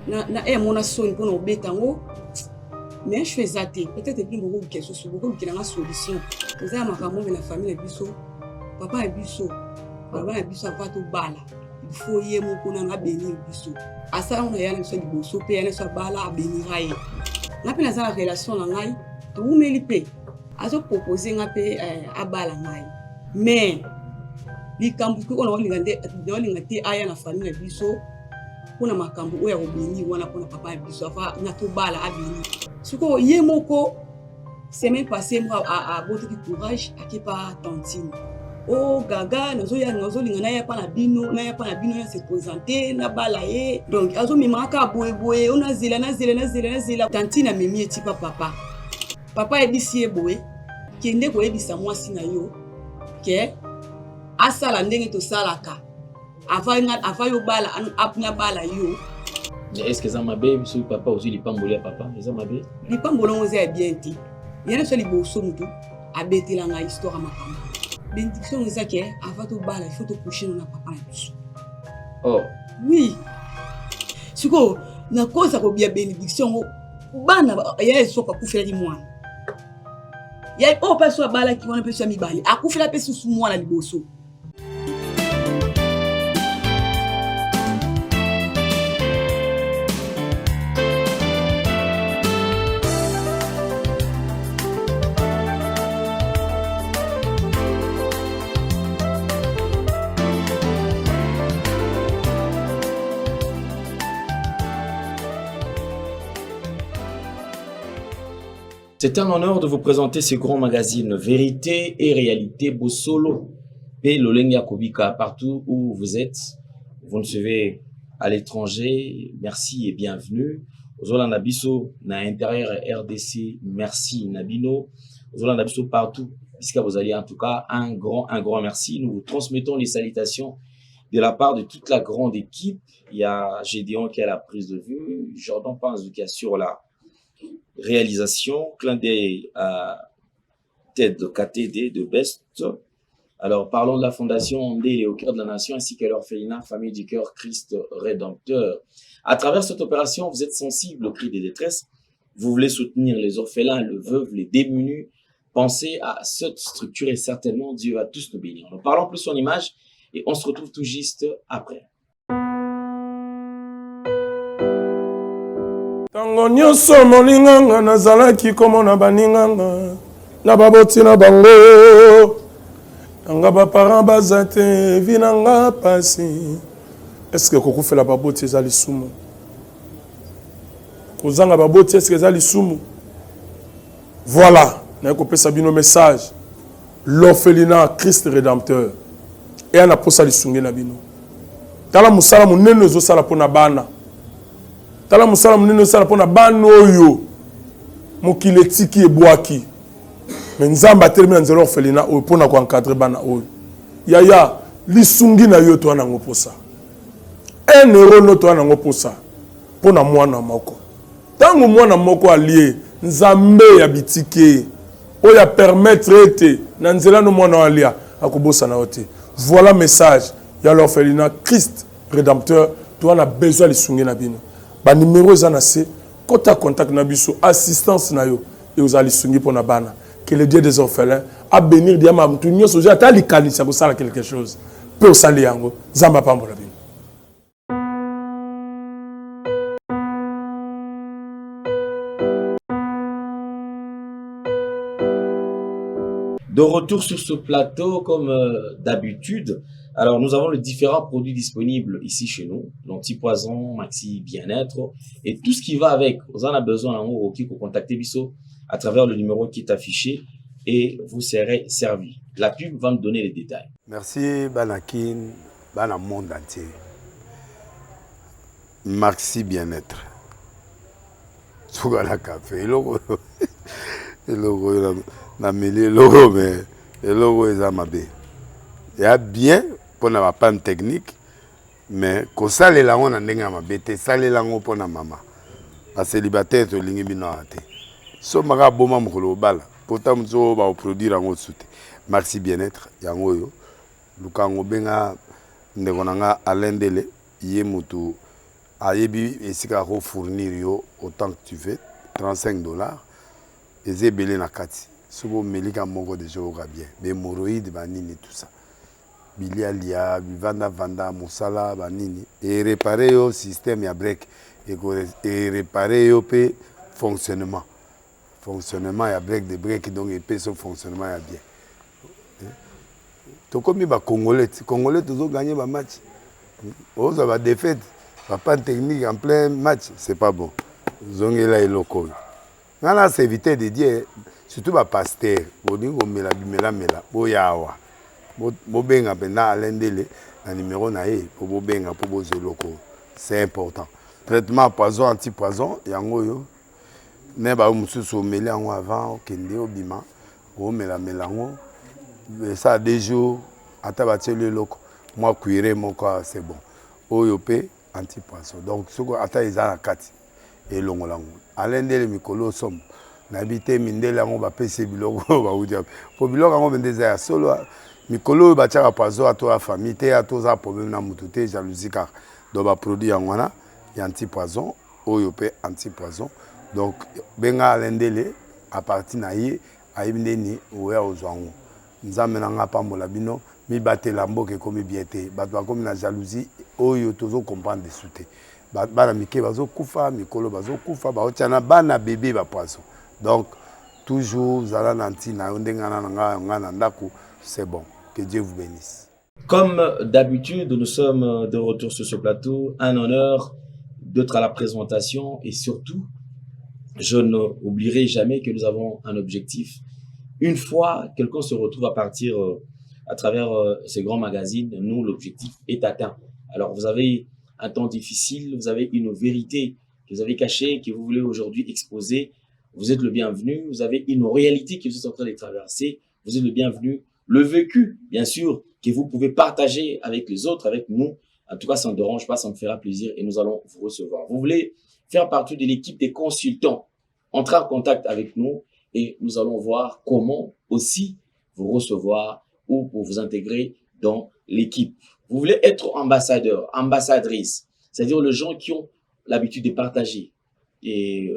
na mona soni pour nous betango. Mais je fais ça, peut-être que beaucoup de questions, beaucoup de solutions. Vous avez ma femme, la famille, papa est biso, papa est biso, va tout bala. Il faut y aller pour nous bénir biso. À ça, on a y aller sur le biso, puis aller sur bala bénir aïe. On a pris la relation là, aïe, tout le monde peut. À ce proposer, on a pris à bala aïe. Mais les campus qu'on a regardé, dans les aïe la famille biso, pour na makambo oya bénir, on a pour papa est biso, va na tout bala à bénir. Ce que yé moko semaine passée moi à beaucoup de courage à qui pas tantine. Oh gaga nazo lingana ya pa na bino ya se présenter na balaye donc azo mi maka boye on a zela tantine memi eti papa e bisi boye kende ko ebisa mwasi na yo ke asala ndenge to salaka ava yo bala apnya bala yo. Est-ce que ça m'a bien sur papa aussi les pambolé papa ça m'a bien les pambolé on est bien dit il y a sur les bosso mutu a bêté la histoire ma femme bénédiction on est que avant tout bala il faut te coucher na papa na biso. Oh oui siko na cause ko bien bénédiction bana ya so ka kufela di mwana ya o pa so bala ki wana pe so mi bali akufela pe susu mwana liboso. C'est un honneur de vous présenter ce grand magazine Vérité et Réalité Bossolo et Lolenga Kobika partout où vous êtes. Vous nous suivez à l'étranger, merci et bienvenue. Zola Nabiso na intérieur RDC, merci Nabino. Zola Nabiso partout, puisque vous allez en tout cas un grand merci. Nous vous transmettons les salutations de la part de toute la grande équipe. Il y a Gédéon qui a la prise de vue, Jordan Panzou qui assure la réalisation, clin d'œil à tête de KTD de Best. Alors, parlons de la Fondation Ondé au cœur de la nation ainsi qu'à l'orphelinat Famille du Cœur Christ Rédempteur. À travers cette opération, vous êtes sensible au cri des détresses. Vous voulez soutenir les orphelins, les veuves, les démunis. Pensez à cette structure et certainement Dieu va tous nous bénir. Nous parlons plus en image et on se retrouve tout juste après. Tango nyonso molinganga nazalaki komona baninganga na baboti na bango nga baparent baza te vi na nga pasi. Est-ce que kokufela baboti eza lisumu? Kozanga baboti est-ce que eza lisumu? Voilà, naye kopesa bino message. L'orphelinat Christ Rédempteur e ana posa lisungi na bino. Tala musala munene ezosala mpona bana. Tala musala munene ezosala mpona bana oyo mokili etiki ebwaki. Mais nzamba atelemi na nzela orphelinat oyo mpona koencadre bana oyo. Yaya lisungi na yo to anango posa. 1 euro no to anango posa mpona mwana moko. Tango mwana moko alie nzambe ya bitike oyo ya permettre ete na nzela no mwana alia akobosa na ote. Voilà message ya l'orphelinat Christ Rédempteur to ana besoin lisungi na bino. Ba numéro eza na se kota contact na biso assistance na yo et aux lisungi mpona bana. Que le Dieu des orphelins a bénir diama mtu nyoso je atali kanisa ko sala quelque chose peut sali yango zamba pambola bino. De retour sur ce plateau, comme d'habitude, alors nous avons les différents produits disponibles ici chez nous, l'antipoison, maxi bien-être et tout ce qui va avec. Vous en avez besoin en haut, qui peut contacter Bisso à travers le numéro qui est affiché et vous serez servi. La pub va me donner les détails. Merci Banakin, Bana monde entier. Maxi bien-être. Sougala café, le logo, na mêlé logo mais le logo est amabé. Il y a bien pour na panne technique mais ko sale la on ndenga mabete sale la ngo pona mama. Ba célibataire to lingi bino ate. So maka boma mukolo bala pourtant mzo ba produire ngo soute. Maxi bien-être yango yo. Lukango benga ndeko nanga Alendele ye mutu ayebi esika ko fournir yo autant que tu veux, $35. Eze belé na kati. Sobo melika moko de joga bien. Bémoroïde banini tout ça. Bilialia, vanda mosala banini et réparer yo système ya break et réparer yo pe fonctionnement ya break de break donc et pe son fonctionnement ya bien. To comme ba congolais toujours gagner ba match. Oza ba défaite, pas technique en plein match, c'est pas bon. Zongela eloko. Ngana c'est éviter de dire surtout ba pasteur, boningo mela boyawa. Bobenga pena alendele na numéro na ye pour bobenga pour bozoloko, c'est important. Traitement poison anti-poison yango yo ne ba mususu meli yango avant okende obima o mela melango ça des jours ata ba tele loko moi cuire moko c'est bon oyo pe anti-poison donc soko ata ezala kati elongolango alendele mikolo somme n'habité mindele yango ba pese biloko ba udia po biloko yango bendeza ya solo mikolo ba tchaka poison ato la famille te ato za problème na mutu te jalousie car do ba produit yango wana ya anti-poison oyo pe anti-poison donc benga alendele à partir na ye ayibindeni oya ozwango nzambe na nga pambola bino mi batela mboke komi bien te bato bakomi na jalousie oyo tozo comprendre dessous te bana mike bazo kufa mikolo bazo kufa baotiana bana bébé ba poisson donc toujours zala na ntina yo ndenga na nga na ndako c'est bon. Que Dieu vous bénisse. Comme d'habitude, nous sommes de retour sur ce plateau. Un honneur d'être à la présentation et surtout, je n'oublierai jamais que nous avons un objectif. Une fois quelqu'un se retrouve à partir à travers ces grands magazines, nous, l'objectif est atteint. Alors, vous avez un temps difficile, vous avez une vérité que vous avez cachée, que vous voulez aujourd'hui exposer. Vous êtes le bienvenu. Vous avez une réalité que vous êtes en train de traverser. Vous êtes le bienvenu. Le vécu, bien sûr, que vous pouvez partager avec les autres, avec nous. En tout cas, ça ne dérange pas, ça me fera plaisir et nous allons vous recevoir. Vous voulez faire partie de l'équipe des consultants, entrer en contact avec nous et nous allons voir comment aussi vous recevoir ou pour vous intégrer dans l'équipe. Vous voulez être ambassadeur, ambassadrice, c'est-à-dire les gens qui ont l'habitude de partager et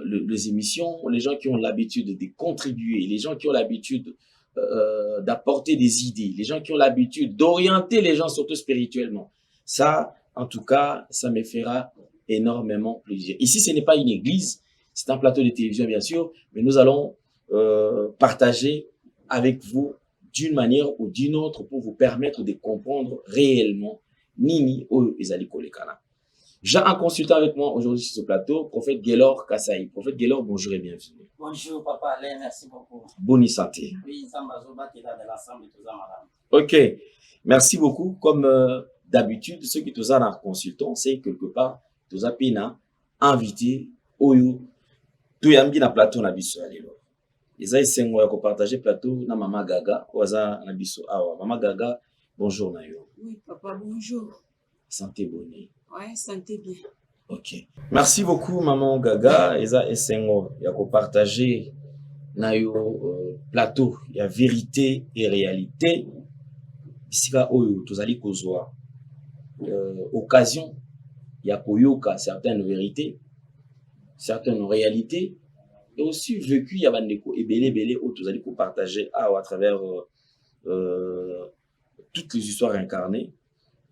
les émissions, les gens qui ont l'habitude de contribuer, les gens qui ont l'habitude d'apporter des idées, les gens qui ont l'habitude d'orienter les gens surtout spirituellement. Ça, en tout cas, ça me fera énormément plaisir. Ici, ce n'est pas une église, c'est un plateau de télévision, bien sûr, mais nous allons partager avec vous d'une manière ou d'une autre pour vous permettre de comprendre réellement Nini Oyo Ezali Kolekana. J'ai un consultant avec moi aujourd'hui sur ce plateau, prophète Gaylor Kassaï. Prophète Gaylor, bonjour et bienvenue. Bonjour, Papa Alain, merci beaucoup. Bonne santé. Oui, ok, merci beaucoup. Comme d'habitude, ceux qui sont en consultant, c'est quelque part, tous à pina, invité, Oyo, tout yambi na plateau na biso alelo. Eza isengo ya ko partager plateau na Mama Gaga, oza na biso awa. Mama Gaga, bonjour na yo. Oui, papa, bonjour. Santé bonne. Ouais, santé bien. Ok. Merci beaucoup, Maman Gaga. Eza esengo ya ko partager na yo plateau ya vérité et réalité. Sika oyo tozali kozwa occasion ya koyoka certaines vérités, certaines réalités et aussi vécu ya bandeko ebele o tozali ko partager à travers toutes les histoires incarnées.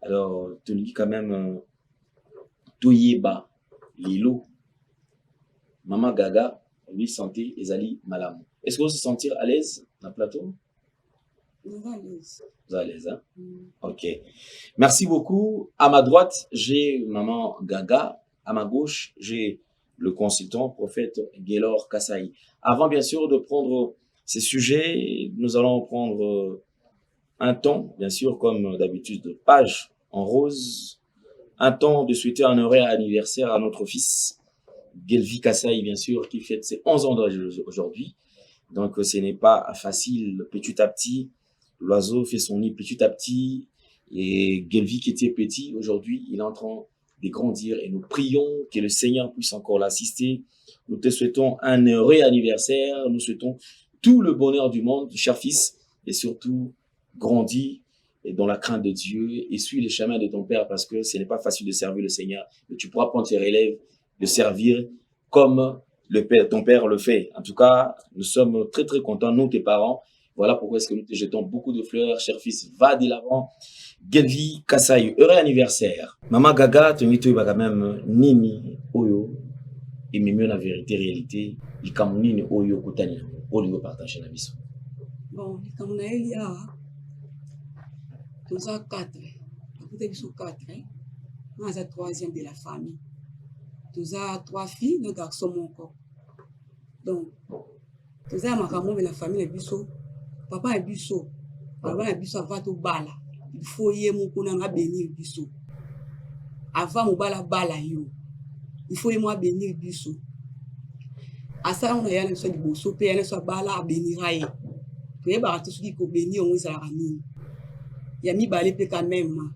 Alors, tu nous dis quand même Toyeba, Lilo, Mama Gaga, lui santé, Ezali Malam. Est-ce que vous se sentir à l'aise dans le plateau? Vous êtes à l'aise. Vous êtes à l'aise, hein? Ok. Merci beaucoup. À ma droite, j'ai Maman Gaga. À ma gauche, j'ai le consultant, prophète Gaylor Kassaï. Avant, bien sûr, de prendre ces sujets, nous allons prendre un temps, bien sûr, comme d'habitude, de page en rose, un temps de souhaiter un heureux anniversaire à notre fils, Gelvi Kassaï, bien sûr, qui fête ses 11 ans aujourd'hui. Donc, ce n'est pas facile, petit à petit. L'oiseau fait son nid petit à petit. Et Gelvi, qui était petit, aujourd'hui, il est en train de grandir. Et nous prions que le Seigneur puisse encore l'assister. Nous te souhaitons un heureux anniversaire. Nous souhaitons tout le bonheur du monde, cher fils. Et surtout, grandis dans la crainte de Dieu et suis le chemin de ton Père parce que ce n'est pas facile de servir le Seigneur. Mais tu pourras prendre tes relèves, de servir comme ton Père le fait. En tout cas, nous sommes très très contents, nous, tes parents. Voilà pourquoi est-ce que nous te jetons beaucoup de fleurs. Cher fils, va de l'avant. Gelvi Kasai, heureux anniversaire. Maman Gaga, tu m'y quand même Nini Oyo. Et même la vérité, réalité, il comme Nini Oyo Kotani. Oyo partage la mission. Bon, comme on a eu là, nous avons 4. Nous avons 4. Nous avons 3e de la famille. Nous avons 3 filles, nous garçons mon corps. Donc, nous avons de la famille, papa est biso. Papa est biso avant tout bala. Il faut y aller mon bénir biso. Avant mon bala yo. Il faut y moi bénir biso. À ça, on a eu un bosso, puis on a bala bénir aïe. Puis bah tout ce qui peut bénir on est à la ramine. Il y a mis balé pe quand même.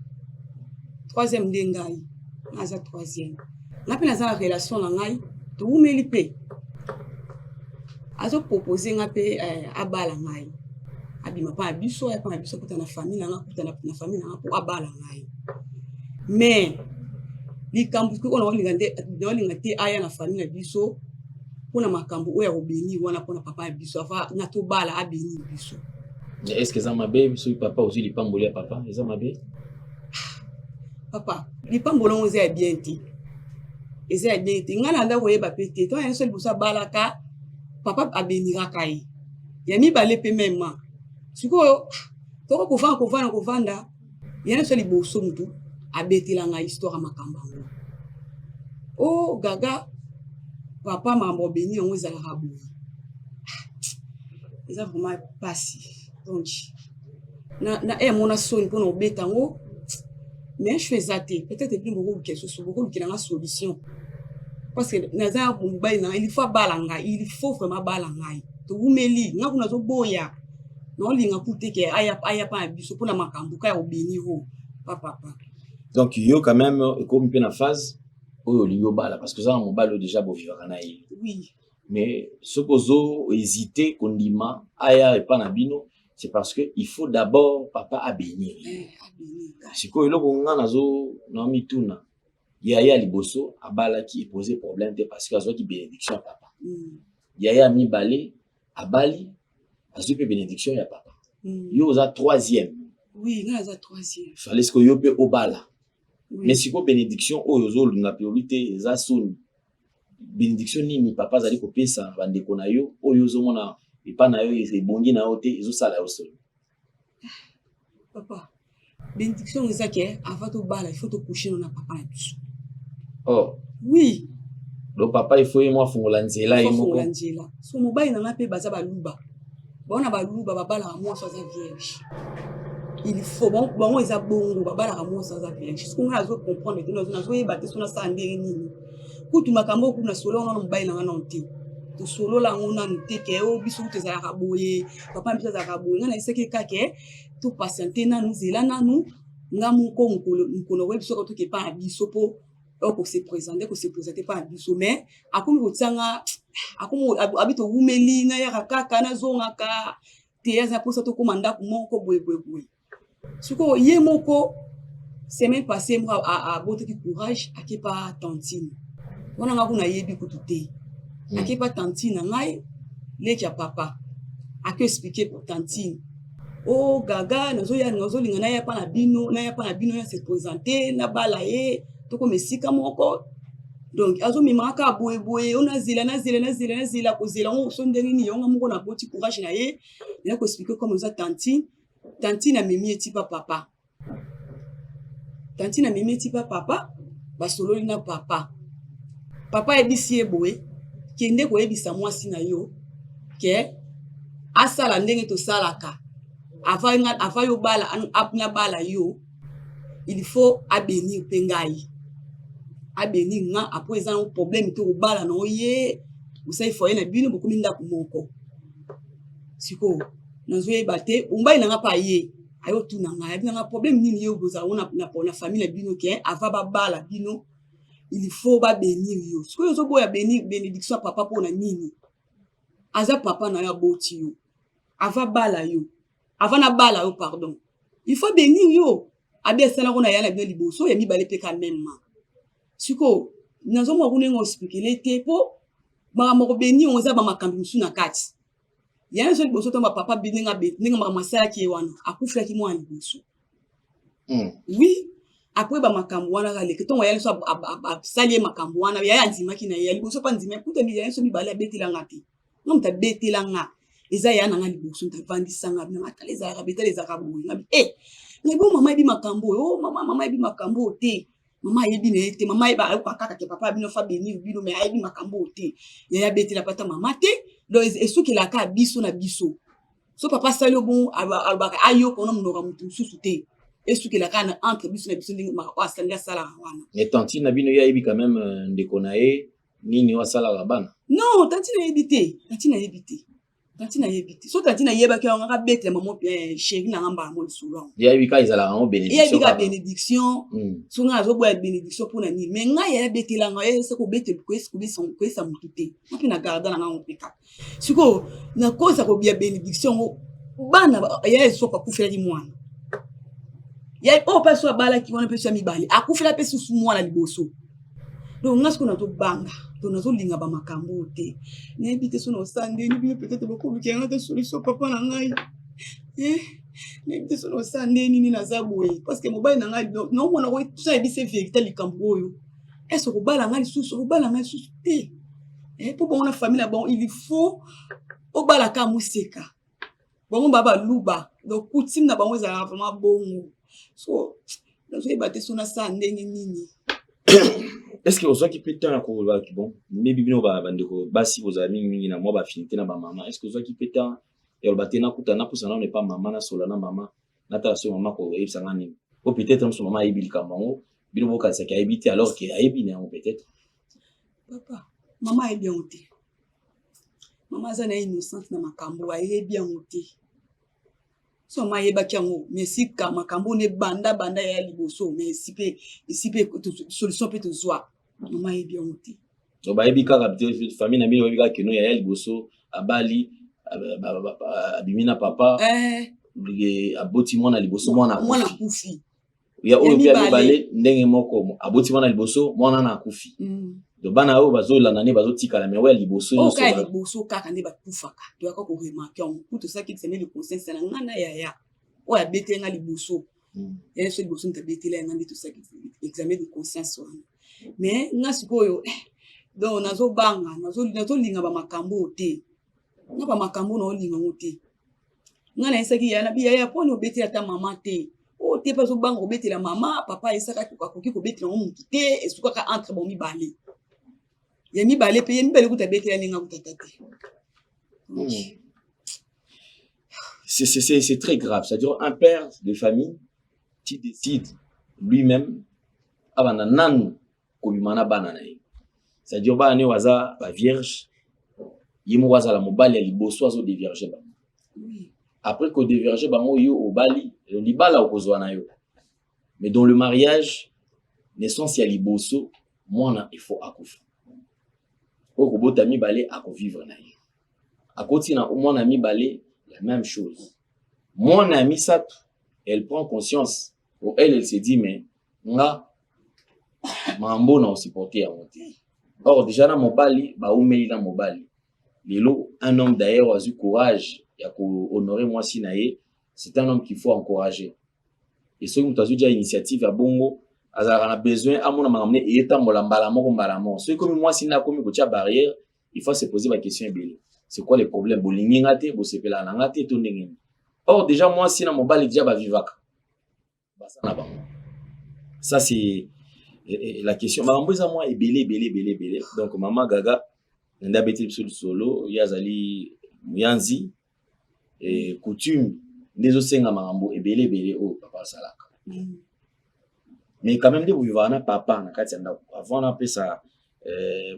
3e dengai. On a 3e. On a pris la relation là ngai. Tout me lipe. Azo proposer nga pe abala ngai. Abima pa biso ya pa biso kuta na famille na kuta na famille na po abala ngai. Mais li kambu ko na olingate aya na famille na biso pona makambo oya obeni wana pona papa biso afa na to bala abeni biso. Est-ce que ça m'a bien biso papa aussi li pamboli à papa, ça m'a bien. Papa, li pambolo on est bien ti. Eza bien ti ngana nda woyeba pete to en seul busa bala ka papa abenira kai. Ya mi balé pe même. Siko to ko vanda yana so liboso mutu abetila nga histoire makamba ngo. Oh gaga papa mambo beni on ezala rabu. Eza vraiment passé. Donc na mona son pour no beta ngo mais je fais ça peut-être plus beaucoup quelque chose beaucoup qui na solution. Parce que naza mobile na il faut balanga, il faut vraiment balanga. To umeli nga kuna zo boya. Non linga kute ke aya pa biso pour na makambo ka obeni ho papa. Donc yo quand même comme une phase oyo liyo bala parce que ça mon balo déjà bo vivre na yi. Oui. Mais ce kozo hésiter kondima aya et pas na bino c'est parce que il faut d'abord papa abénir. Siko eloko nga nazo na mituna yaya liboso abala qui poser problème parce que azo ki bénédiction papa. Yaya mi balé abali azo pe bénédiction ya papa. Yo za 3e. Oui, nga za 3e. Fallait ce que yo pe obala. Oui. Mais si ko bénédiction oyo zo lunga priorité za soni. Bénédiction ni papa zali ko pesa bandeko na yo oyo zo mona et pas na yo ebongi na yo te ezo sala yo solo. Papa, bénédiction est ça que avant tout bala il faut te coucher na papa na biso. Oh. Oui. Le papa il faut moi fongola nzela et moko. So mobile na pe baza baluba. Bona baluba babala moi so za vierge. Il faut bon eza bongo babala moi so za vierge. Ce qu'on a zo comprendre que nous zo yeba te so na sandere nini. Kutu makambo kuna solo na mobile na nonti. To solo la ngona nteke o biso te za raboye. Papa biso za raboye na iseke kake to patienter na nous zela na nous ngamu ko nkolo webiso ko to ke pa biso po ko se présenter pas biso mais akomi kotsanga akomi abito umeli na ya kaka na zonga ka te ya za posa to komanda ko moko boye. Siko ye moko semaine passée moi a bote ki courage akepa tantine. Wana nga kuna yebi kutute. Akepa tantine ngai leki ya papa. Ake expliquer pour tantine. Oh gaga nazo linga na ya pa na bino ya se présenter na bala ye toko mesika moko. Donc azo mimaka boye on a zila ko zila on so ndenge ni yonga moko na boti courage na ye. Il a ko expliquer comme ça tantine a mimi eti papa. Tantine a mimi eti papa ba solo na papa. Papa ebisi eboye kende ko ebisa mwasi na yo ke asala ndenge to salaka ava yo bala apna bala yo il faut abénir pengai abénir nga après ça un problème to bala no ye usai foye na bino beaucoup minda kumoko siko nazo ebate umbai na pa ye ayo tu na nga na problème nini yo boza na famille bino ke ava ba bala bino il faut ba bénir yo. Ce que yo zo boya bénédiction papa pour na nini. Aza papa na ya boti yo. Ava bala yo. Ava na bala yo pardon. il faut bénir yo abe sala ko na yala bien liboso ya mibale pe quand même siko nazo mo kuna ngo spéculer te po makambo ko bénir on za ba makambi musu na kati yana so liboso to ma papa bininga masala ki wana akufira ki mwana liboso oui après ba makambo wana kale ke tongo yala so sali makambo wana ya nzima ki na ya liboso pa nzima kuta mi yana so mibale betela ngati ngomta betela nga eza yana nga liboso ntavandisa nga bina mataleza ka beteleza ka boyi ngabi ngebo mama ebi makambo oh mama ebi makambo te mama ebi ne te mama eba kaka ke papa bino fa beni bino me ebi makambo te ya betela pata mama te do esuki la ka biso na biso so papa sali bon alba ayo kono mnoka mutu susu te esuki la ka na entre biso na biso ndinga ma sala sala wana et tanti na bino ya ebi quand même ndeko na ye nini wa sala bana non tanti na ebité tanti na yebite so tanti na yeba ke on ga bete maman chéri na ngamba mo souvent ya ebi ka izala en bénédiction ya bénédiction so nga zo boya bénédiction pour na ni mais nga ya bete la nga se ko bete ko est ko bi son ko sa mutute mpi na garda na nga peka siko na kosa ko bia bénédiction bana ya so ko kufela di mwana ya o pa so bala ki wana pe so mi bali akufela pe susu mwana liboso donc nga siko na to banga donc nazo linga ba makambo te ne bite so no sande ni bi peut-être beaucoup ki nga te solution papa na ngai ne bite so no sande ni na zaboye parce que mobile na ngai non mona ko tout ça e bi c'est vérité likambo yo est-ce ko bala ngai susu ko bala ngai susu te pour bon na famille bon il faut o bala ka museka bon baba luba donc kutim na bango za vraiment bon so nazo e bate so na sande nini. Est-ce que vous avez peut-être un coup bon mais bibino ba bandeko basi vos amis mingi na moi ba finité na ba maman est-ce que vous avez peut-être et le batena kutana pour ça on n'est pas maman na solana maman na ta so maman ko e sanga ni ou peut-être on so maman e bil kamango bino boka ça qui a habité alors que a ebine on peut-être papa maman est bien ôté maman za na innocente na makambo a e bien ôté so ma yeba kiango mais si ka makambo ne banda ya liboso mais si pe solution peut te zoa maman est bien ôté so ba ebi ka famille na bino ebi ka keno ya liboso abali abimina papa aboti mwana liboso mwana kufi ya oyo pia mibale ndenge moko aboti mwana liboso mwana na kufi do bana o bazolanda ne bazotikala mais ouais liboso yo so liboso kaka ne bakufaka to yako ko remarquer on tout ça qui c'est le conscience na ngana ya o ya bete nga liboso ya so liboso nta bete la ngandi tout ça qui examen de conscience wana mais nga sikoyo donc nazo banga nazo linga ba makambo te nga ba makambo no linga ngote nga na esaki ya na biya ya poni obeti ata mama te o te pas so banga obeti la mama papa esaka ko beti na mutu te esuka ka entre bon mibale ya mibale pe ya mibale kuta beti la ninga kutata te c'est très grave, c'est-à-dire un père de famille qui décide lui-même abana nanu kolumana bana na ye c'est-à-dire bana ne waza ba vierge yimo waza la mobali ya liboso azo dévierger ba après ko dévierger ba mo yo obali le libala okozwa na yo mais dans le mariage naissance ya liboso mwana il faut akufa o kobota mibale akovivre na ye akoti na mwana mibale la même chose. Mon amie Satou, elle prend conscience. Pour elle, elle se dit, mais nga, mambo na supporté à monter. Or, déjà, dans mon bali, bah, ou mais dans mon bali. Lelo, un homme d'ailleurs a eu courage, il a honoré moi sinaye, c'est un homme qu'il faut encourager. Et ceux qui ont déjà initiative à Bongo, on a besoin, à mon amener, et étant mon ceux comme moi sina comme une barrière, il faut se poser la question. C'est quoi les problèmes? Or, déjà, moi, si na mobile déjà ba vivaka. Ça, c'est la question. Ma maman, moi, est belé. Donc, maman Gaga, n'a pas été solo, yazali, muyanzi, et coutume, des osenga marambo, et belé, oh, papa salaka. Mais quand même, vous vivez un papa, na katianda. Avant, on appelle ça,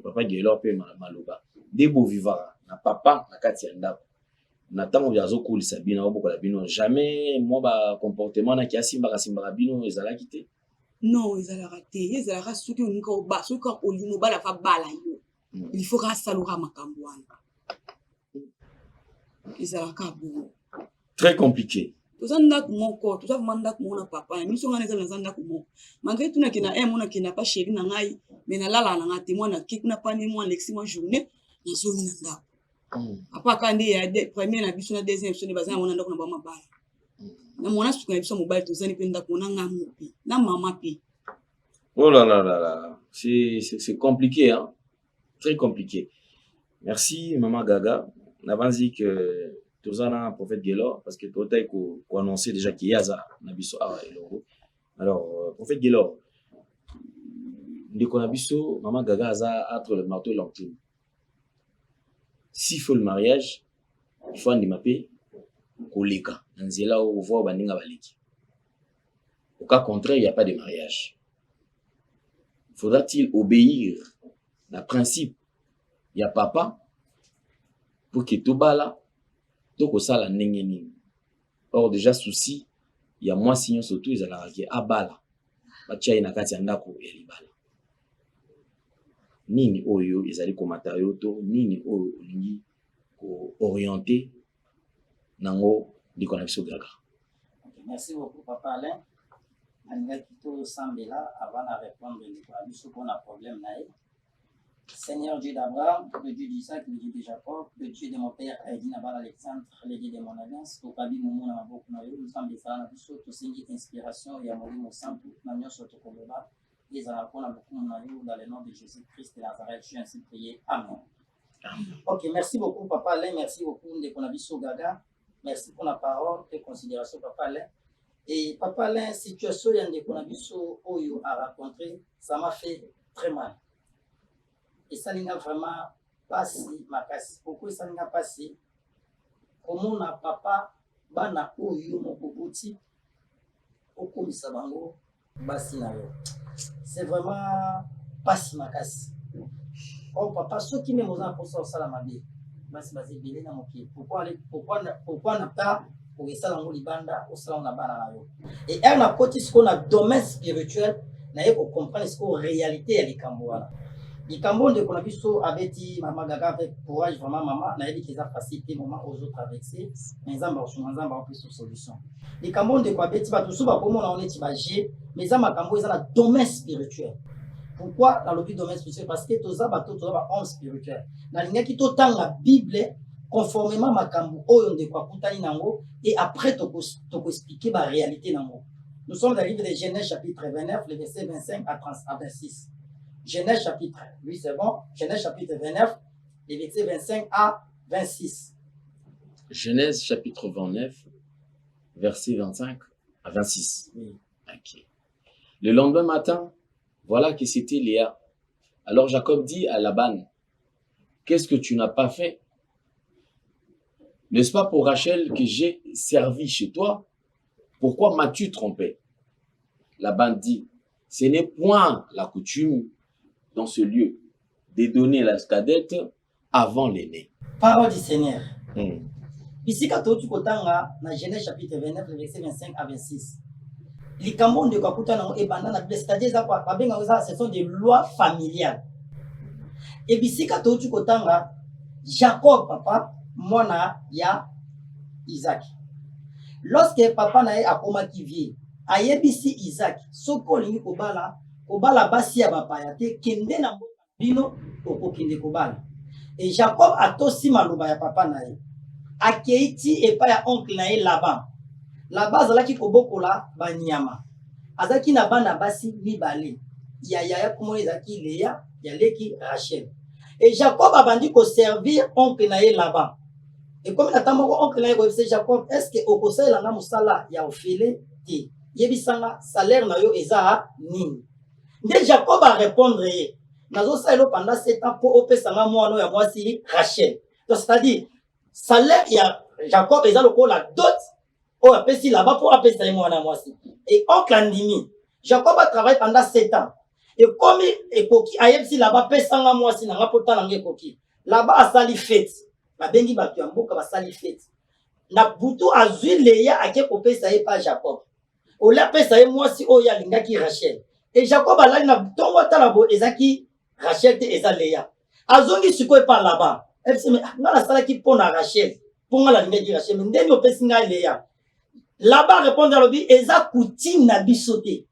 papa Guélor, pe maloba. Des beaux vivants. Na papa na kati ya ndako na tango ya zokulisa bino obokola bino jamais moi ba comportement na kiasi mbaka bino ezalaki te non ezalaka te ezalaka soki oniko ba soki olimo bala fa bala yo il faut ka salura makambo wana ezalaka bon très compliqué toza ndako moko toza vraiment ndako moko na papa na miso ngana eza na ndako moko malgré tout na kina mona kina pas chéri na ngai mais na lala na ngati mwana kiku na pani mwana lexi moi journée na zomi na ndako apa kandi ya premier na biso na deuxième biso ne bazana mona ndako na ba mabala na mwana suka na biso mobile tozani pe ndako na ngamu pi na mama pi. Oh là là là là, c'est compliqué, hein? Très compliqué. Merci, Maman Gaga. On avance dit que tout ça, un prophète Gelor, parce que tout est qu'on annonçait déjà qu'il y a ça, Nabiso et Loro. Alors, prophète Gelor, dès qu'on a biso, Maman Gaga a entre le marteau et l'enclume. S'il faut le mariage, il faut en mappé, koleka. Nzela ou voir bandinga baliki. Au cas contraire, il n'y a pas de mariage. Faudra-t-il obéir au principe il y a papa pour que tout bala tout ko sala ndenge nini. Or déjà souci il y a moi signaux surtout ils ala ki abala batia ina kati ya ndako ya libala nini oyo ezali ko matériaux to nini oyo olingi ko orienter nango ndiko na biso Gaga. Merci beaucoup Papa Alain. Tout semble là avant de répondre à un problème. Seigneur Dieu d'Abraham, le Dieu d'Isaac, le Dieu de Jacob, le Dieu de mon père Aïdi Nabal Alexandre, le Dieu de mon alliance, au Kabi Moumou Namabok Nayo, nous sommes des frères Nabiso, tous une inspiration et à mourir au centre, Namio Sotokoboba, et à la fois Nabokou Nayo, dans le nom de Jésus-Christ de Nazareth, je suis ainsi prié. Amen. Ok, merci beaucoup Papa Alain, merci beaucoup de Konabiso Gaga, merci pour la parole et considération Papa Alain. Et Papa Alain, situation yande Konabiso Oyo a rencontré, ça m'a fait très mal. Et ça n'a vraiment pas si makasi. Pourquoi ça n'a pas si? Comment na papa bana Oyo mokoboti okomisa bango basi na yo. C'est vraiment pas si makasi. Oh papa, ceux qui me mozan pour ça au salamabe. Basi basi belé na moki. Pourquoi na pas pour ça dans libanda au salon na bana na yo. Et elle na côté ce qu'on a domaine spirituel, na yé pour comprendre ce qu'on réalité ya likamboa. Likambo de konabiso abeti Mama Gaga avec courage vraiment maman na yé qui a facilité moment aux autres avec ces mais nzamba osunzamba en plus solution. Likambo de ko abeti ba tusu ba komo na oneti ba G mais za makambo eza na domaine spirituel. Pourquoi dans le domaine spirituel? Parce que toza ba homme spirituel. Na linga ki to tanga Bible conformément makambo oyo de kwa kutani nango et après to expliquer la réalité nango. Nous sommes dans le livre de Genèse chapitre 29 le verset 25 à 26. Genèse chapitre, oui c'est bon, Genèse chapitre 29 les versets 25 à 26. Genèse chapitre 29 verset 25 à 26. Oui. Ok. Le lendemain matin, voilà que c'était Léa. Alors Jacob dit à Laban, qu'est-ce que tu n'as pas fait? N'est-ce pas pour Rachel que j'ai servi chez toi? Pourquoi m'as-tu trompé? Laban dit, ce n'est point la coutume dans ce lieu de donner la cadette avant l'aîné. Parole du Seigneur. Ici, quand tu kotanga na Genèse chapitre 29, verset 25 à 26. Likambo de kakuta na ebanda na Bible, c'est-à-dire ce sont des lois familiales. Et ici, quand tu kotanga Jacob, papa, mwana ya Isaac. Lorsque papa na a koma ki vie, ayebisi Isaac, soko lingi kobala basi ya bapaya te kende na bino okokende kobala. Et Jacob a tosi maloba ya papa na ye. Akeiti epa ya oncle na ye Laban. Laban azalaki kobokola banyama. Azaki na bana basi mibale. Ya komona ezaki Léa, ya leki Rachel. Et Jacob abandi ko servir oncle na ye Laban. Et comme natamoko oncle na ye ko Jacob, est-ce que okosala nga musala ya ofele te? Yebisanga salaire na yo eza nini? Nde Jacob a répondre ye. Nazo saelo pendant 7 ans pour opesanga mwana ya mwasi Rachel. Donc c'est-à-dire salaire ya Jacob eza lokola dot o apesi là-bas pour apesa mwana mwasi. Et oncle andimi. Jacob a travaillé pendant 7 ans. Et comme ekoki ayebisi là-bas pesanga mwasi na ngapota na ngekoki. Là-bas asali fête. Ba bengi batu ya mboka basali fête. Na butu azui Léa ake kopesa ye pa Jacob. Ola pesa ye mwasi oya lingaki Rachel. Et Jacob alali na tongo talabo ezaki Rachel te eza Léa. Azongi sikoy pa là-bas. Epsi me ngala sala ki pona Rachel. Ponga la lingaki Rachel. Ndeni opesi nga Léa. Là-bas, répondre à l'obi, eza coutume na bisoté.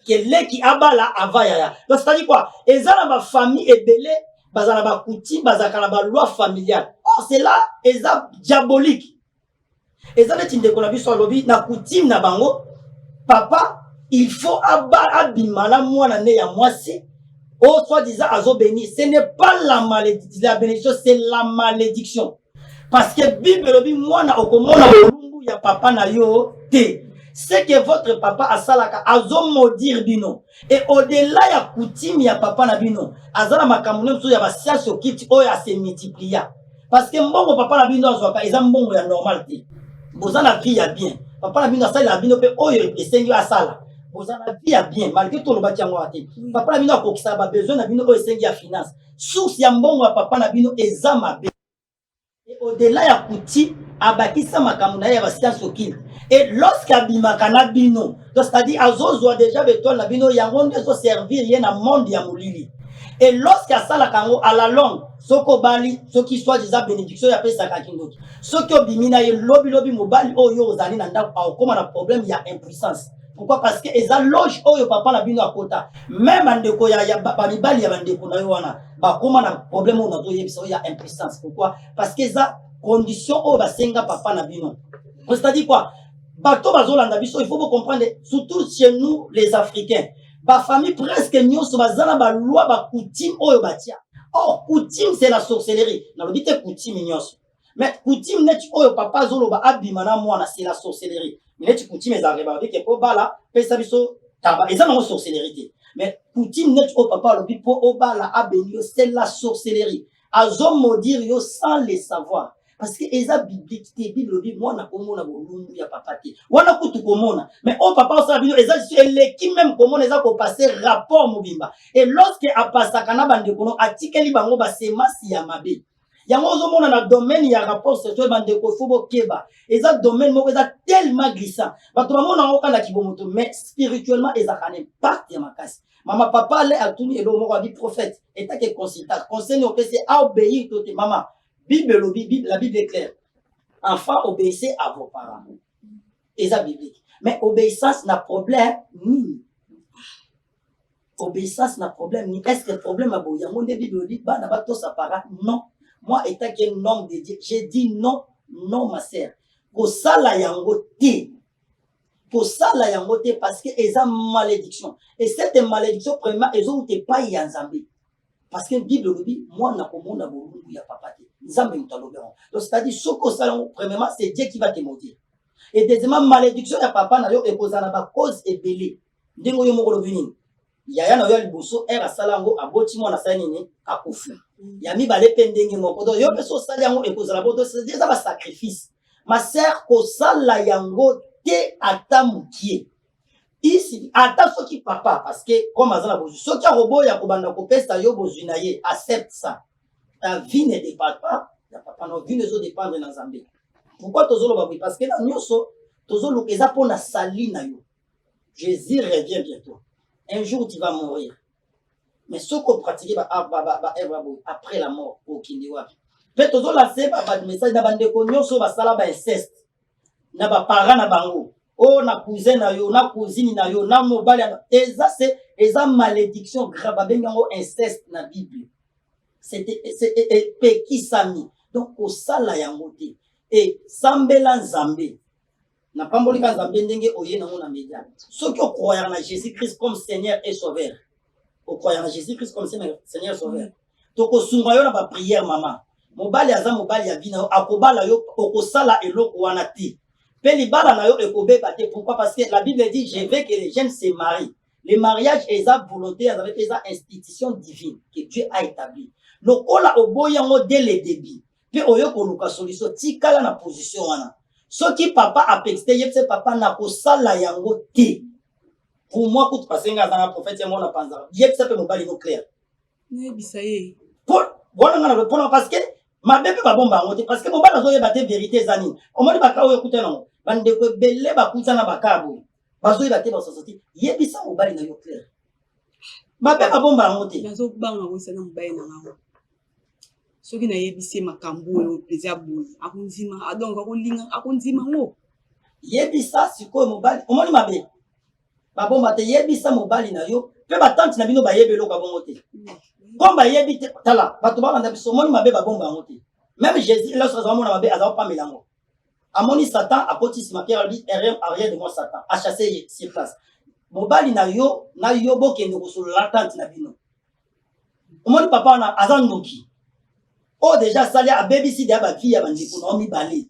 Que les qui abala avaya. Donc, c'est-à-dire quoi? Eza na ma famille ebele, bazana ba coutume, bazaka ba loi familiale. Or, c'est là, eza diabolique. Eza le tinde qu'on a vu sur l'obi, na coutume na bango, papa, il faut abimala moi na ne ya mwasi. Oh, soi-disant, azo béni. Ce n'est pas la bénédiction, c'est la malédiction. Parce que Bible l'obi, moi na okomona olungu ya papa na yo te. C'est que votre papa a salaka azo maudire bino. Et au-delà ya coutume ya papa na bino, azala makamune so ya ba science okiti o ya se multiplier. Parce que mbongo papa na bino azwaka eza mbongo ya normalité. Bozana vie ya bien. Papa na bino asala la bino pe oyo esengi asala. Bozana vie ya bien malgré tout le bati yango ate. Papa na bino akokisa ba besoin na bino oyo esengi ya finance. Source ya mbongo ya papa na bino eza mabe. Et au-delà ya coutume abakisa makamuna ya ba science okiti. Et lorsqu'abimaka na bino, c'est-à-dire azozwa déjà beton na bino yango ndezo servir ye na monde ya molili. Et lorsqu'asala kango à la longue, soko bali, soki soit déjà bénédiction ya pesa kakindoki. Soki obimina ye lobi mobali oyo ozali na ndako akoma na problème ya impuissance. Pourquoi? Parce que eza loge oyo papa na bino akota. Même andeko ya bamibali ya bandeko na yo wana, ba koma na problème oyo nazo yebisa ya impuissance. Pourquoi? Parce que eza condition oyo basenga papa na bino. C'est-à-dire quoi? Bato bazolanda biso, il faut vous comprendre, surtout chez nous les Africains. Ba famille presque nyonso bazana ba loi ba coutume oyo batia. Or coutume c'est la sorcellerie. Na lobite coutume nyonso. Mais coutume net oyo papa zoloba abimana mwana c'est la sorcellerie. Mais net coutume ezareba ke po bala pesa biso taba eza na sorcellerie. Mais coutume net oyo papa lobi po obala abenio c'est la sorcellerie. Azo maudire yo sans le savoir. Parce que eza biblique te Bible bi mwana komona bolungu ya papa te wana kutu komona mais au papa osala bino eza eleki même komona eza ko passer rapport mobimba et lorsque apasaka na bande kono atikeli bango ba semasi ya mabe yango ozomona na domaine ya rapport sexuel bande ko fobo keba eza domaine moko eza tellement glissant bato bamona ngo kana kibomoto mais spirituellement eza kana impact ya makasi mama papa le atuni elo moko abi prophète eta ke consultant conseil no pese a obéir tote mama la Bible est claire. Enfants, obéissez à vos parents. Et ça biblique. Mais obéissance n'a problème ni. Obéissance n'a problème ni. Est-ce que le problème a beau? Il y a mon Bible dit, bah, n'a pas tout ça para. Non. Moi, étant qu'un homme de Dieu, j'ai dit non, non, ma sœur. Pour ça, la yangote. Pour ça, la yangote, parce que c'est une malédiction. Et cette malédiction, premièrement, ils ont été pas y en Zambie. Parce que la Bible dit, moi, n'a pas mon amour, il n'y a pas de donc, c'est-à-dire, ce qu'on salon, premièrement, c'est Dieu qui va te maudire. Et deuxièmement, malédiction, ya papa, na yo, et cause na ba cause et belé. Dengo yo moko lovini. Yaya na yo liboso, era salango, aboti mo na sanini, akufu. Yami bale pendenge moko. Donc, yo peso salango, et cause la boto, c'est déjà un sacrifice. Ma sœur, ko sala yango, te atamukie. Ici, ata soki papa, parce que, comme azana bozu, soki a robo ya kobanda ko pesta yo bozu na ye, accepte ça. Ta vie ne dépend pas, ta papa non, vie ne doit dépendre dans Zambie. Pourquoi tozolo babui? Parce que là, nyoso, tozolo eza pour na sali na yo. Jésus revient bientôt. Un jour, tu vas mourir. Mais ce qu'on pratique, après la mort, au Kindiwa. Peut-être tozolo la se, ba message na bande ko nyoso ba sala ba inceste. Na ba parents na bango. Oh, na cousin na yo, na cousine na yo, na mobile. Eza c'est, eza malédiction grave, bengango inceste na Bible. C'était Peki Sami. Donc, au sala yangote. Et Sambela Nzambe. N'a pas mboli ka Nzambe ndenge oye na mona média. Ceux qui croient en Jésus-Christ comme Seigneur et Sauveur. Au croyant en Jésus-Christ comme Seigneur et Sauveur. Donc, au sungayo na ba prière maman. Mobali aza mobali ya vina akobala yo oko sala eloko wana ti. Pe libala na yo ekobeba te. Pourquoi? Parce que la Bible dit je veux que les jeunes se marient. Le mariage est sa volonté avec sa institution divine que Dieu a établie. Lokola oboyango dès le début. Puis oyoko luka solution tikala na position wana. Soki papa a pexte yepse papa na ko sala yango te. Pour moi coup pasenga za prophète ya mona panza. Yepse pe mobali no clair. Ne bisaye. Pour bona ngana pour parce que ma bébé ba bomba ngote parce que mobali zo yeba te vérité zani. Omoni baka oyo kutena no. Bande ko belle ba kutana bakabo. Bazo yeba te ba société. Yebisa mobali na yo clair. Ma bébé ba bomba ngote. Bazo banga ko sana mobali na ngao. Soki na yebisi makambo oyo peza boye akunzima adonga kolinga akunzima ngo yebisa sikoyo mobali omoni mabe babomba te yebisa mobali na yo pe batante na bino bayebelo ka bongo te komba yebi te tala bato balanda biso omoni mabe babomba yango te même Jésus lorsque azamona mabe azao pamela yango amoni Satan akoti sima Pierre dit arrière de moi Satan a chassé sur place mobali na yo bokende kosolola tante na bino omoni papa na azandoki o déjà sali abebisi de ba vie ya bandeko na mibale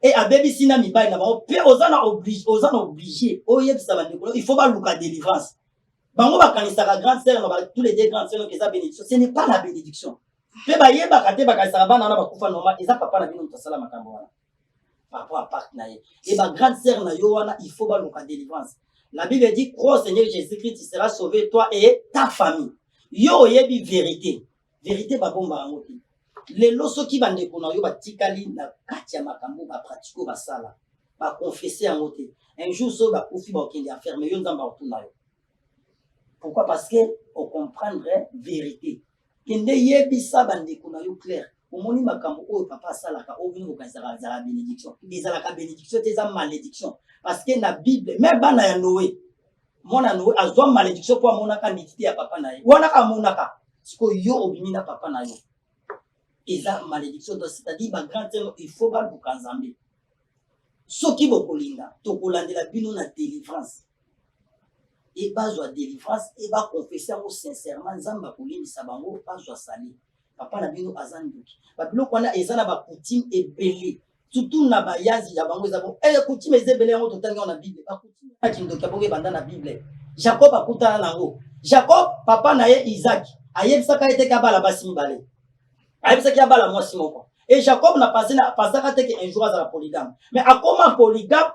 et abebisi na mibali na bango pe ozana obligé oyebisa bandeko il faut ba luka délivrance bango bakanisaka grande sœur na tous les deux grandes sœurs que ça bénédiction ce n'est pas la bénédiction pe ba yeba kate bakanisaka bana na bakufa normal eza papa na bino mtasala makambo wana papa apart na ye et ba grande sœur na yo wana il faut ba luka délivrance la Bible dit crois au Seigneur Jésus-Christ tu seras sauvé toi et ta famille yo yebi vérité babomba yango te lelo soki bandeko na yo batikali na kati ya makambo bapratiko basala bakonfese yango te un jour so bakufi bakende enferme yo nzambe akotuna yo pourquoi parce que on comprendrait vérité kende yebisa bandeko na yo clair omoni makambo oyo papa asalaka ovini kokanisaka ezalaka bénédiction ezalaka bénédiction te eza malédiction parce que na Bible même bana ya Noé mwana Noé azwa malédiction po amonaka nditi ya papa na ye wana amonaka sikoyo yo obimi na papa na yo eza malédiction donc c'est-à-dire ba grand terme il faut ba luka nzambe soki bokolinga tokolandela bino na délivrance et bazwa délivrance et ba confesser yango sincèrement nzambe akolimisa bango bazwa sali papa na bino azanduki ba biloko wana eza na ba coutume ebele surtout na bayazi ya bango eza bon coutume ezebele yango totangi na Bible ba coutume akindoki abonge banda na Bible Jacob akutana nango Jacob papa na ye Isaac ayebisaka ete kabala basi mibale ayebisaki abala mwasi moko et Jacob na pasaka te que un jour azala polygame mais akoma polygame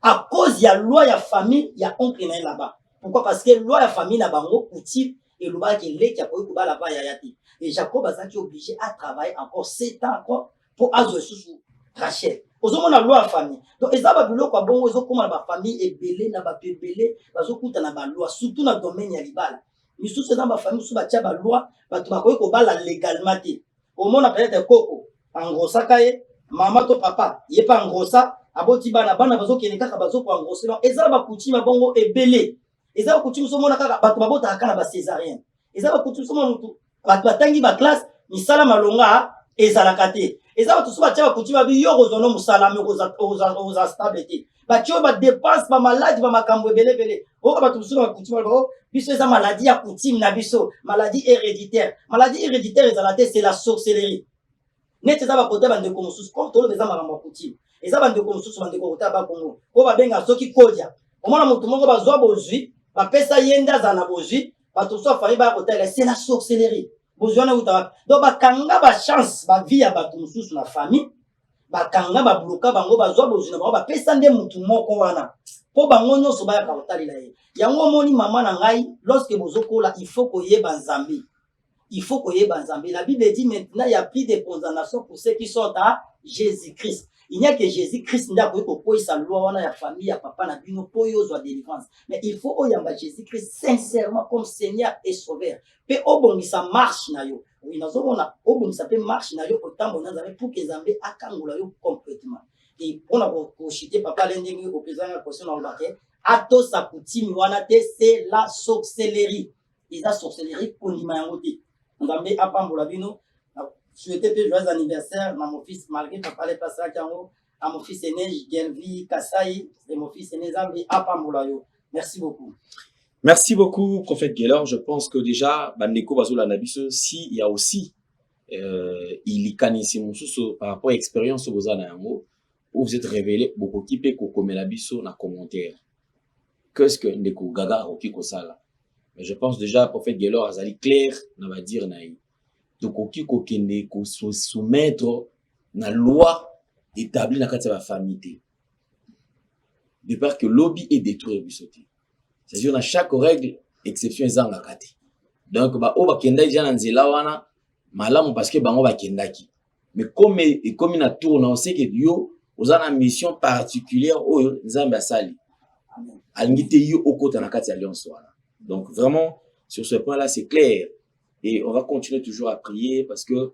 à cause ya loi ya famille ya oncle na là-bas pourquoi parce que loi ya famille na bango coutume et lobaka ke leki akoki kobala pa ya yati et Jacob azaki obligé à travailler encore 7 ans encore pour azwe susu Rachel ozomona loi ya famille donc ezaba biloko ya bongo ezokoma na ba famille ebele na bato ebele bazokuta na ba loi surtout na domaine ya libala misusu eza ba famille su batia ba loi bato bakoki kobala légalement te omona peut-être koko angrosaka ye mama to papa ye pa angrosa aboti bana bazokende kaka bazoko angrosé donc eza ba coutume bongo ebele eza ba coutume somona kaka bato babota kaka na ba césarienne eza ba coutume somona mutu bato batangi ba classe misala malonga ezalaka te eza bato so batia ba coutume bi yo kozono musala me koza stable te batio ba dépense ba maladie ba makambo ebele oka bato so ba coutume ba biso eza maladie ya coutume na biso maladie héréditaire ezala te c'est la sorcellerie net eza ba côté bandeko mosusu comme tolo eza makambo ya coutume eza bandeko mosusu bandeko kota ba Kongo ko babenga soki kodia omona mutu moko bazwa bozwi bapesa yenda za na bozwi bato so fari ba kotela c'est la sorcellerie bozwi na uta donc bakanga ba chance ba vie ya bato mosusu na famille bakanga ba bloka bango bazwa bozwi na bango bapesa nde mutu moko wana po bango nyonso ba ya kotalela ye yango moni mama na ngai lorsque bozokola il faut koyeba nzambe il faut koyeba nzambe la Bible dit maintenant il y a plus de condamnation pour ceux qui sont à Jésus-Christ. Il n'y a que Jésus-Christ n'a pas pu sa loi wana ya famille ya papa na bino po yo zo délivrance mais il faut oyamba Jésus-Christ sincèrement comme Seigneur et Sauveur pe obongisa marche na yo oui nazomona obongisa pe marche na yo otambo na nzambe pour que nzambe akangula yo complètement et on a ko chiter papa lendingi ko pesanga question na obake ato sa coutume wana te c'est la sorcellerie eza sorcellerie kondima yango te nzambe apambola bino. Souhaiter que joyeux anniversaire à mon fils malgré papa les passer à mon fils aîné Gelvi Kasai et mon fils aîné Zambi Apambolayo. Merci beaucoup. Merci beaucoup prophète Geller. Je pense que déjà bandeko bazola nabiso si il y a aussi il kanisi mususu par rapport à expérience bozana yango où vous êtes révélé beaucoup qui peut kokomela biso na commentaire. Qu'est-ce que ndeko gaga okiko sala. Mais je pense déjà prophète Geller azali clair na ba dire naï. Donc, on peut se soumettre à la loi établie dans la famille. De peur que lobby est détruit. C'est-à-dire, dans chaque règle, exception est en la carte. Donc, on va kenda déjà dans zela wana, malam parce que on va kenda ki. Mais comme il a tourné, on sait que Dieu, on a une mission particulière au Zambia Sali. Alingite yo au côté de la carte alliance wana. Donc, vraiment, sur ce point-là, c'est clair. Et on va continuer toujours à prier parce que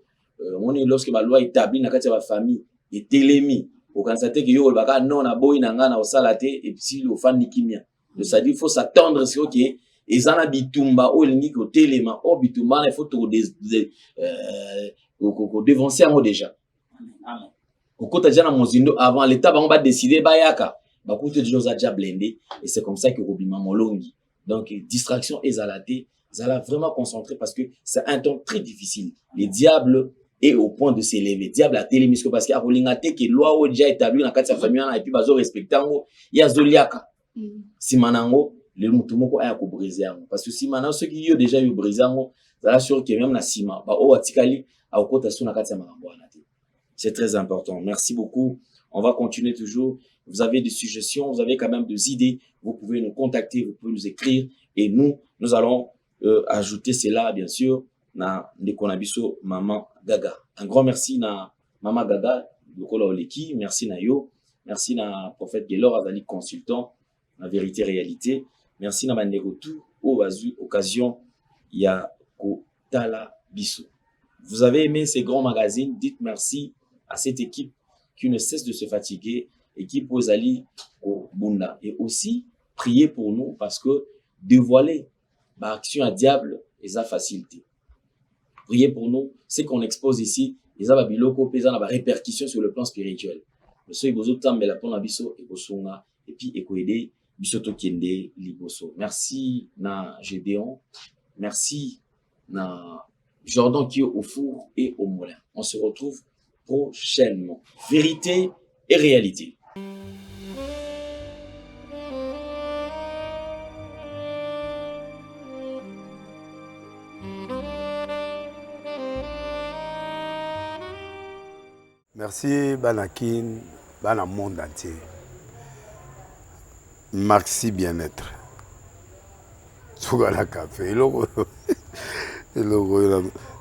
on est lorsque la loi établie dans la famille et télémi au constater que yo baka non na boy na nga na osalate et puis le fan nikimia. C'est-à-dire il faut s'attendre ce OK et ça na bitumba o lingi ko telema o bitumba il faut to dévancer en déjà. Amen. Au côté déjà na mozindo avant l'état ba on va décider ba yaka ba côté déjà blindé et c'est comme ça que Robima Molongi. Donc distraction et zalaté, zala vraiment concentré parce que c'est un temps très difficile. Les diables est au point de s'élever. Diable a télémisque parce qu'il y a rolingate qui loi ou déjà établi dans quatre famille et puis bazo respecter ngo ya zoliaka. Si manango le mutumoko aya ko briser ngo parce que si manango ceux qui yo déjà yo briser ngo ça sûr que même na sima ba o atikali a okota suna kati ya makambo na te. C'est très important. Merci beaucoup. On va continuer toujours. Vous avez des suggestions, vous avez quand même des idées, vous pouvez nous contacter, vous pouvez nous écrire et nous allons ajouter cela bien sûr na Ndekonabiso Maman Gaga. Un grand merci na Maman Gaga, Lokola Oleki, merci na yo, merci na Prophète Gelor Azali consultant, na vérité réalité, merci na Bandeko tout au bazu occasion ya Kotala Biso. Vous avez aimé ces grands magazines, dites merci à cette équipe qui ne cesse de se fatiguer, équipe Ozali au Bunda. Et aussi, priez pour nous parce que dévoiler ma action à diable est sa facilité. Priez pour nous, ce qu'on expose ici, les ababiloko pesant la répercussion sur le plan spirituel. Le soy bozo tambela pour la biso et bosonga et puis ekoede bisoto kende liboso. Merci na Gédéon, merci na Jordan qui est au four et au moulin. On se retrouve prochainement. Vérité et réalité. Merci Banakin, Bana monde entier. Maxi bien-être. Sougala café, logo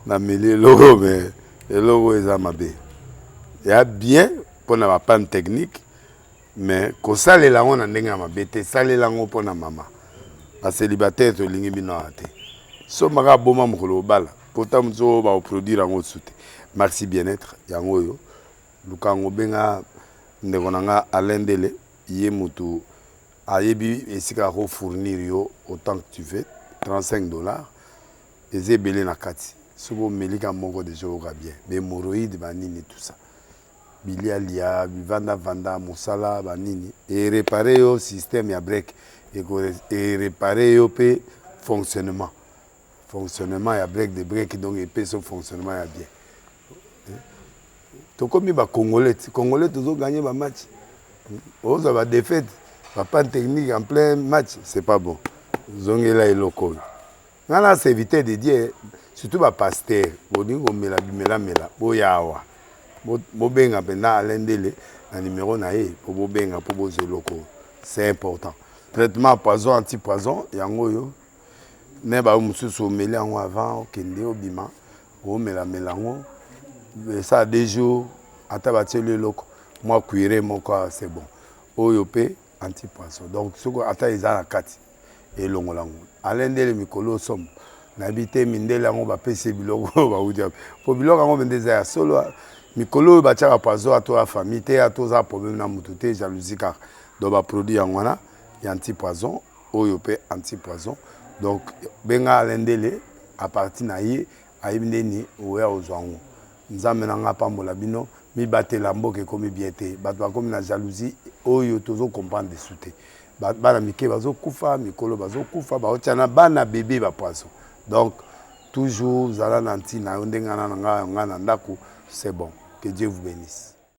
na mêlé logo mais logo ezamabe. Il y a bien pour na panne technique mais ko sale la on ndenge mabe te sale la ngo pona mama. Ba célibataire to lingi bino ate. So maka boma mukolo bala. Pourtant mzo ba produire ngo sute. Maxi bien-être yango yo. Lukango benga ndekonanga alendele ye mutu ayebi esika ko fournir yo autant que tu veux $35 ezebele na kati sobo melika moko de joga bien be moroïde banini tout ça bilialia vanda musala banini et réparer yo système ya break et réparer yo pe fonctionnement ya break de break donc et pe son fonctionnement ya bien. To comme ba congolais toujours gagner ba match. On va défaite, pas technique en plein match, c'est pas bon. Zongela et local. Nana c'est éviter de dire surtout ba pasteur, boningo mela boyawa. Bo benga pena alendele na numéro na e pour bo benga pour bo zeloko. C'est important. Traitement poison anti-poison yango yo. Ne ba mususu mela ngo avant kende obima, o mela ngo. Ça a des jours, à tabater le loco, moi cuiré mon corps, c'est bon. Oyopé, anti-poisson. Donc, ce qu'on attend, ils ont la carte. Et l'on l'a. Alain de Mikolo somme. N'habité Mindela, on va payer Bilogo, on va vous dire. Pour Bilogo, on va dire solo. Mikolo, va tirer à poisson à toi, famille, à toi, problème dans mon jalousie, car donc, va produire en wana, il y a anti-poison, oyopé, anti-poison. Donc, benga Alain Dele, à partir d'ahí, à Ibneni, ou à Ozango. Nous avons pambola bino mi batela mboke komi biete batwa komi na jalousie oyo tozo comprendre de souté bana mike bazo kufa mikolo bazo kufa ba otiana bana bébé ba poisson donc toujours zala nanti na ndenga na nga na ndako c'est bon que Dieu vous bénisse.